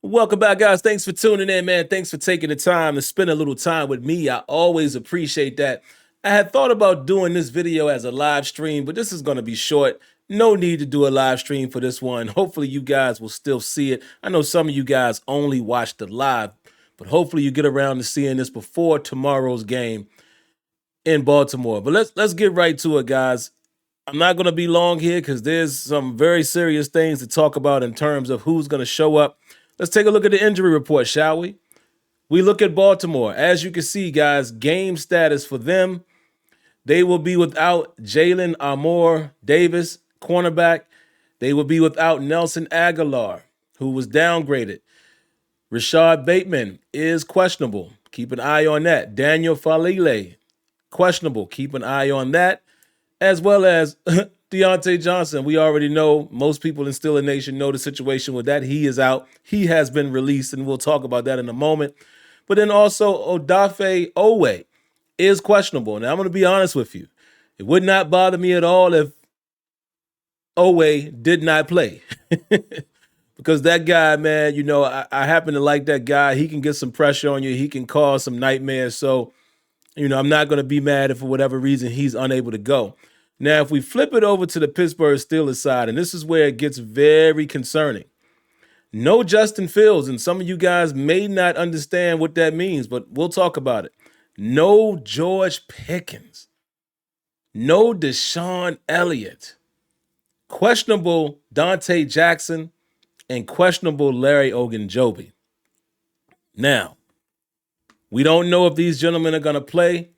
Welcome back, guys. Thanks for tuning in, man. Thanks for taking the time to spend a little time with me. I always appreciate that. I had thought about doing this video as a live stream, but this is going to be short. No need to do a live stream for this one. Hopefully, you guys will still see it. I know some of you guys only watch the live, but hopefully, you get around to seeing this before tomorrow's game in Baltimore. But let's get right to it, guys. I'm not going to be long here because there's some very serious things to talk about in terms of who's going to show up. Let's take a look at the injury report, shall we? We look at Baltimore. As you can see, guys, game status for them. They will be without Jalen Armour Davis, cornerback. They will be without Nelson Aguilar, who was downgraded. Rashad Bateman is questionable. Keep an eye on that. Daniel Falile, questionable. Keep an eye on that. As well as Deontay Johnson. We already know, most people in Steeler Nation know the situation with that. He is out. He has been released, and we'll talk about that in a moment. But then also Odafe Owe is questionable. Now, I'm going to be honest with you. It would not bother me at all if Owe did not play. Because that guy, man, you know, I happen to like that guy. He can get some pressure on you. He can cause some nightmares. So, you know, I'm not going to be mad if for whatever reason he's unable to go. Now, if we flip it over to the Pittsburgh Steelers side, and this is where it gets very concerning. No Justin Fields, and some of you guys may not understand what that means, but we'll talk about it. No George Pickens. No Deshaun Elliott. Questionable Dante Jackson and questionable Larry Ogunjobi. Now, we don't know if these gentlemen are going to play.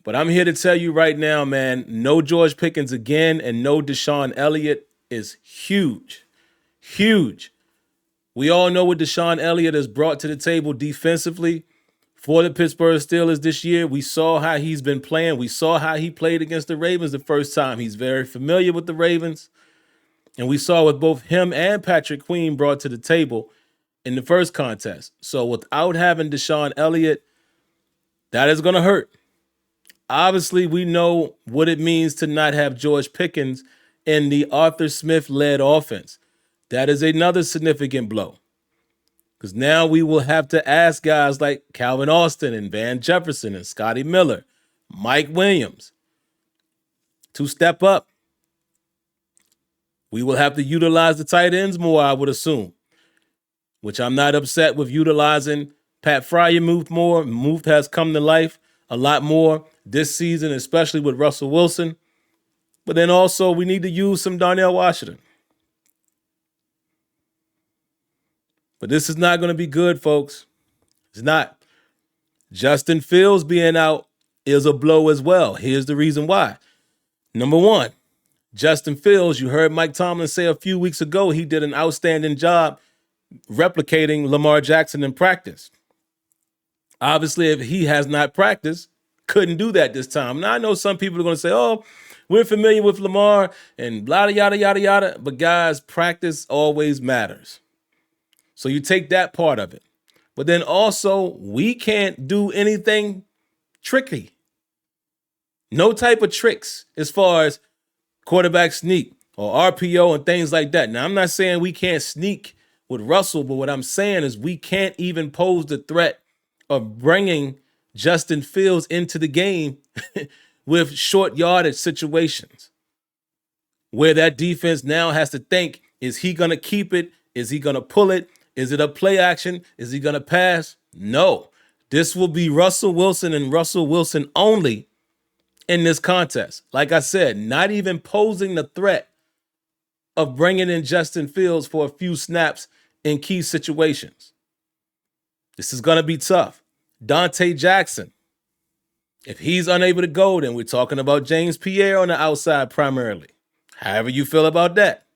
But I'm here to tell you right now, man, no George Pickens again and no Deshaun Elliott is huge. Huge. We all know what Deshaun Elliott has brought to the table defensively for the Pittsburgh Steelers this year. We saw how he's been playing. We saw how he played against the Ravens the first time. He's very familiar with the Ravens. And we saw what both him and Patrick Queen brought to the table in the first contest. So without having Deshaun Elliott, that is going to hurt. Obviously, we know what it means to not have George Pickens in the Arthur Smith-led offense. That is another significant blow. Because now we will have to ask guys like Calvin Austin and Van Jefferson and Scotty Miller, Mike Williams, to step up. We will have to utilize the tight ends more, I would assume, which I'm not upset with utilizing. Pat Fryer moved more. Moved has come to life a lot more this season, especially with Russell Wilson. But then also we need to use some Darnell Washington. But this is not going to be good, folks. It's not. Justin Fields being out is a blow as well. Here's the reason why. Number one, Justin Fields, you heard Mike Tomlin say a few weeks ago, he did an outstanding job replicating Lamar Jackson in practice. Obviously, if he has not practiced, couldn't do that this time. Now, I know some people are going to say, oh, we're familiar with Lamar and blah, yada, yada, yada. But guys, practice always matters. So you take that part of it. But then also, we can't do anything tricky. No type of tricks as far as quarterback sneak or RPO and things like that. Now, I'm not saying we can't sneak with Russell, but what I'm saying is we can't even pose the threat of bringing Justin Fields into the game with short yardage situations where that defense now has to think, is he going to keep it? Is he going to pull it? Is it a play action? Is he going to pass? No. This will be Russell Wilson and Russell Wilson only in this contest. Like I said, not even posing the threat of bringing in Justin Fields for a few snaps in key situations. This is going to be tough. Dante Jackson, if he's unable to go, then we're talking about James Pierre on the outside primarily. However you feel about that.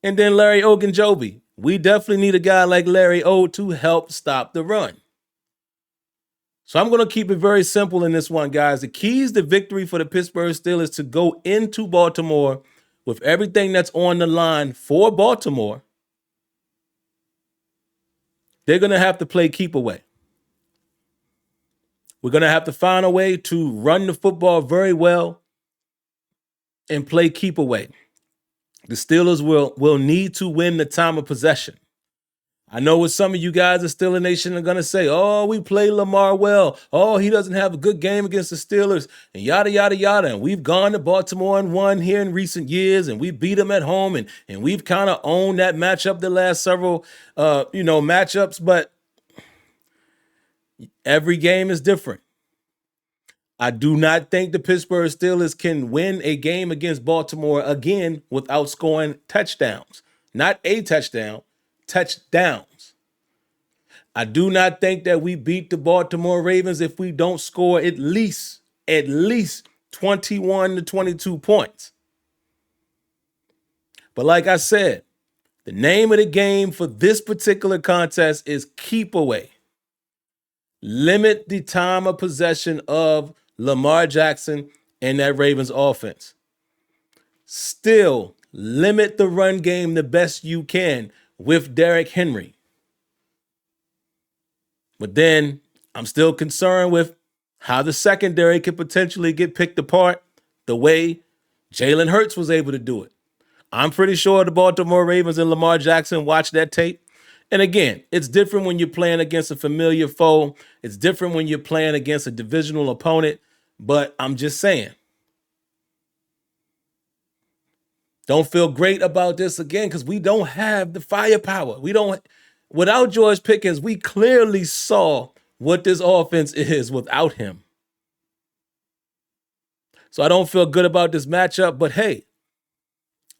And then Larry Ogunjobi. We definitely need a guy like Larry O to help stop the run. So I'm going to keep it very simple in this one, guys. The keys to victory for the Pittsburgh Steelers to go into Baltimore with everything that's on the line for Baltimore, they're going to have to play keep away. We're going to have to find a way to run the football very well and play keep away. The Steelers will need to win the time of possession. I know what some of you guys are still in nation are going to say. Oh, we play Lamar well. Oh, he doesn't have a good game against the Steelers and yada, yada, yada. And we've gone to Baltimore and won here in recent years and we beat them at home. And we've kind of owned that matchup the last several, matchups. But every game is different. I do not think the Pittsburgh Steelers can win a game against Baltimore again without scoring touchdowns. Not a touchdown, touchdowns. I do not think that we beat the Baltimore Ravens if we don't score at least 21 to 22 points. But like I said, the name of the game for this particular contest is keep away. Limit the time of possession of Lamar Jackson and that Ravens offense. Still, limit the run game the best you can with Derrick Henry. But then I'm still concerned with how the secondary could potentially get picked apart the way Jalen Hurts was able to do it. I'm pretty sure the Baltimore Ravens and Lamar Jackson watched that tape. And again, it's different when you're playing against a familiar foe. It's different when you're playing against a divisional opponent. But I'm just saying, don't feel great about this again because we don't have the firepower. Without George Pickens, we clearly saw what this offense is without him. So I don't feel good about this matchup, but hey,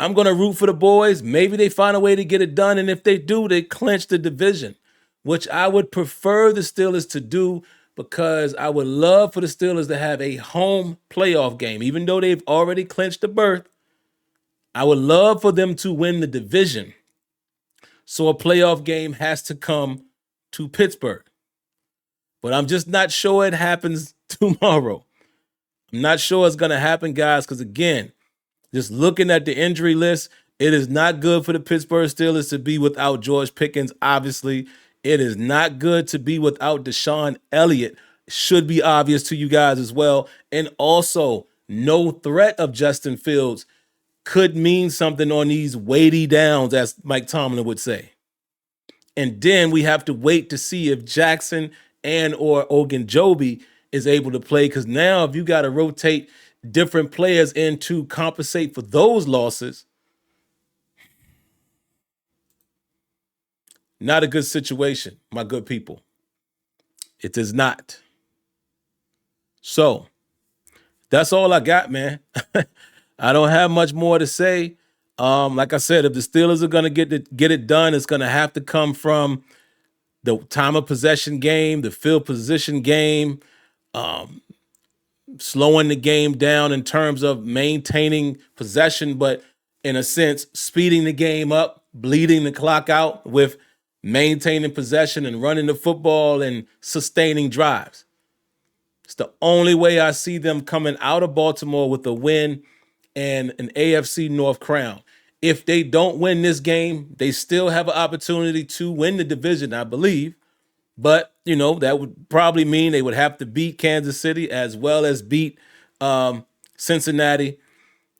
I'm going to root for the boys. Maybe they find a way to get it done. And if they do, they clinch the division, which I would prefer the Steelers to do because I would love for the Steelers to have a home playoff game. Even though they've already clinched the berth, I would love for them to win the division. So a playoff game has to come to Pittsburgh. But I'm just not sure it happens tomorrow. I'm not sure it's going to happen, guys, because again, just looking at the injury list, it is not good for the Pittsburgh Steelers to be without George Pickens, obviously. It is not good to be without Deshaun Elliott. Should be obvious to you guys as well. And also, no threat of Justin Fields could mean something on these weighty downs, as Mike Tomlin would say. And then we have to wait to see if Jackson and or Ogunjobi is able to play, because now if you got to rotate different players in to compensate for those losses, not a good situation, my good people. It is not. So that's all I got, man. I don't have much more to say. Like I said, if the Steelers are going to get it done, it's going to have to come from the time of possession game, the field position game, slowing the game down in terms of maintaining possession, but in a sense, speeding the game up, bleeding the clock out with maintaining possession and running the football and sustaining drives. It's the only way I see them coming out of Baltimore with a win and an AFC North crown. If they don't win this game, they still have an opportunity to win the division, I believe. But, that would probably mean they would have to beat Kansas City as well as beat Cincinnati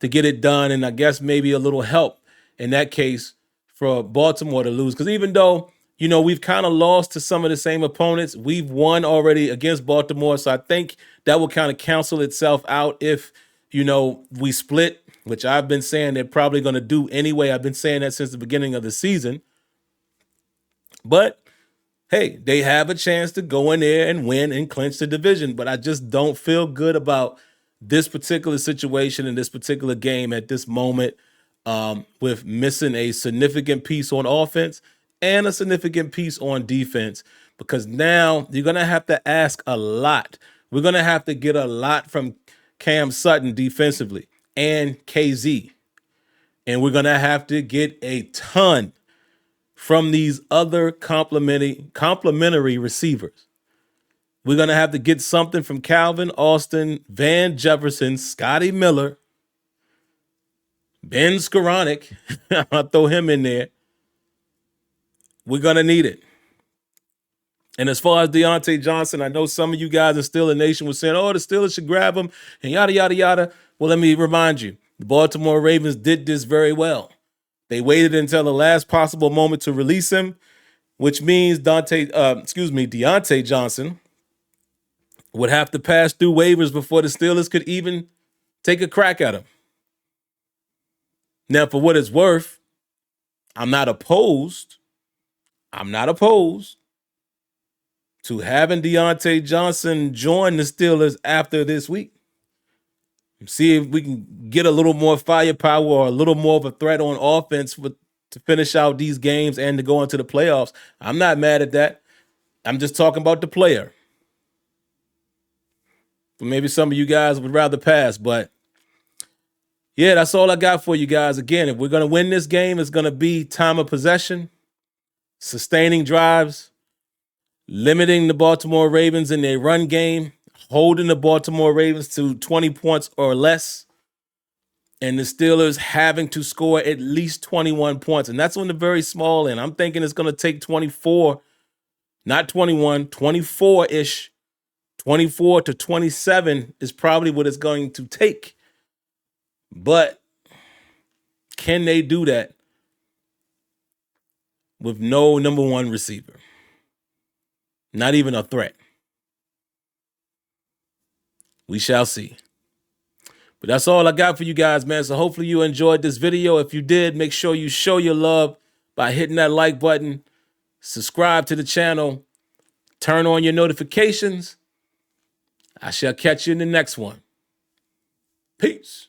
to get it done. And I guess maybe a little help in that case for Baltimore to lose. Because even though, we've kind of lost to some of the same opponents, we've won already against Baltimore. So I think that will kind of cancel itself out if, we split, which I've been saying they're probably going to do anyway. I've been saying that since the beginning of the season. But hey, they have a chance to go in there and win and clinch the division. But I just don't feel good about this particular situation in this particular game at this moment, with missing a significant piece on offense and a significant piece on defense, because now you're going to have to ask a lot. We're going to have to get a lot from Cam Sutton defensively and KZ. And we're going to have to get a ton from these other complementary receivers. We're going to have to get something from Calvin Austin, Van Jefferson, Scotty Miller, Ben Skoranek. I'll throw him in there. We're going to need it. And as far as Deontay Johnson, I know some of you guys in Steeler Nation were saying, oh, the Steelers should grab him and yada, yada, yada. Well, let me remind you, the Baltimore Ravens did this very well. They waited until the last possible moment to release him. which means Deontay Johnson would have to pass through waivers before the Steelers could even take a crack at him. Now, for what it's worth, I'm not opposed to having Deontay Johnson join the Steelers after this week. See if we can get a little more firepower or a little more of a threat on offense to finish out these games and to go into the playoffs. I'm not mad at that. I'm just talking about the player. Maybe some of you guys would rather pass, but yeah, that's all I got for you guys. Again, if we're going to win this game, it's going to be time of possession, sustaining drives, limiting the Baltimore Ravens in their run game, holding the Baltimore Ravens to 20 points or less, and the Steelers having to score at least 21 points. And that's on the very small end. I'm thinking it's going to take 24, not 21, 24-ish. 24 to 27 is probably what it's going to take. But can they do that with no number one receiver? Not even a threat. We shall see. But that's all I got for you guys, man. So hopefully you enjoyed this video. If you did, make sure you show your love by hitting that like button, subscribe to the channel, turn on your notifications. I shall catch you in the next one. Peace.